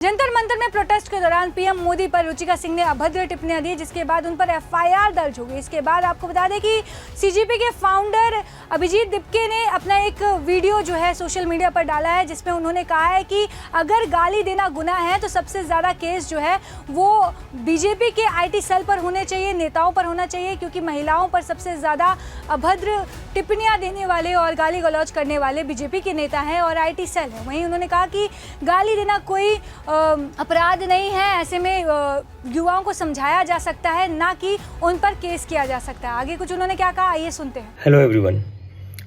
जंतर मंतर में प्रोटेस्ट के दौरान पीएम मोदी पर रुचिका सिंह ने अभद्र टिप्पणियां दी, जिसके बाद उन पर एफआईआर दर्ज हो गई। इसके बाद आपको बता दें कि सीजेपी के फाउंडर अभिजीत दिपके ने अपना एक वीडियो जो है सोशल मीडिया पर डाला है, जिसमें उन्होंने कहा है कि अगर गाली देना गुनाह है तो सबसे ज़्यादा केस जो है वो बीजेपी के आईटी सेल पर होने चाहिए, नेताओं पर होना चाहिए, क्योंकि महिलाओं पर सबसे ज़्यादा अभद्र टिप्पणियां देने वाले और गाली गलौज करने वाले बीजेपी के नेता हैं और आईटी सेल है। वहीं उन्होंने कहा कि गाली देना कोई अपराध नहीं है, ऐसे में युवाओं को समझाया जा सकता है, ना कि उन पर केस किया जा सकता है। आगे कुछ उन्होंने क्या कहा, आइए सुनते हैं। हेलो एवरीवन,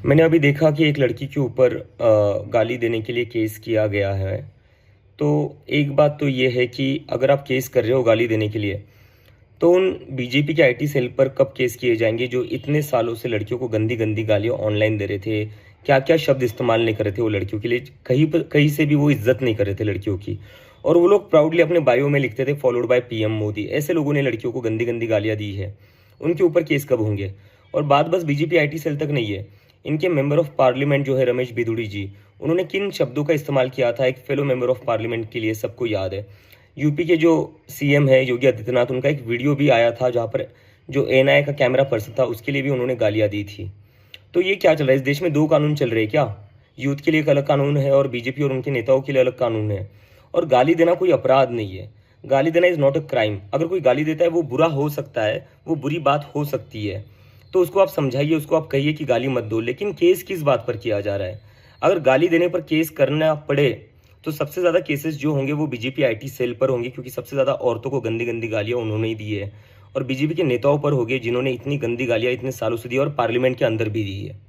मैंने अभी देखा कि एक लड़की के ऊपर गाली देने के लिए केस किया गया है। तो एक बात तो ये है कि अगर आप केस कर रहे हो गाली देने के लिए, तो उन बीजेपी के आईटी सेल पर कब केस किए जाएंगे जो इतने सालों से लड़कियों को गंदी गंदी गालियाँ ऑनलाइन दे रहे थे, क्या क्या शब्द इस्तेमाल नहीं कर रहे थे वो लड़कियों के लिए, कहीं से भी वो इज्जत नहीं कर रहे थे लड़कियों की, और वो लोग प्राउडली अपने बायो में लिखते थे फॉलोड बाय पीएम मोदी। ऐसे लोगों ने लड़कियों को गंदी गंदी गालियाँ दी है, उनके ऊपर केस कब होंगे? और बात बस बीजेपी आईटी सेल तक नहीं है, इनके मेंबर ऑफ पार्लियामेंट जो है रमेश बिधूड़ी जी, उन्होंने किन शब्दों का इस्तेमाल किया था एक फेलो मेंबर ऑफ पार्लियामेंट के लिए सबको याद है। यूपी के जो सीएम है योगी आदित्यनाथ, उनका एक वीडियो भी आया था जहाँ पर जो एनआईए का कैमरा पर्सन था उसके लिए भी उन्होंने गालियाँ दी थी। तो ये क्या चल रहा है? इस देश में दो कानून चल रहे हैं क्या? यूथ के लिए एक अलग कानून है और बीजेपी और उनके नेताओं के लिए अलग कानून है। और गाली देना कोई अपराध नहीं है, गाली देना इज नॉट अ क्राइम। अगर कोई गाली देता है वो बुरा हो सकता है, वो बुरी बात हो सकती है, तो उसको आप समझाइए, उसको आप कहिए कि गाली मत दो। लेकिन केस किस बात पर किया जा रहा है? अगर गाली देने पर केस करना पड़े तो सबसे ज़्यादा केसेस जो होंगे वो बीजेपी आईटी सेल पर होंगे, क्योंकि सबसे ज़्यादा औरतों को गंदी गंदी गालियाँ उन्होंने ही दी है, और बीजेपी के नेताओं पर होंगे जिन्होंने इतनी गंदी गालियाँ इतने सालों से दी और पार्लियामेंट के अंदर भी दी है।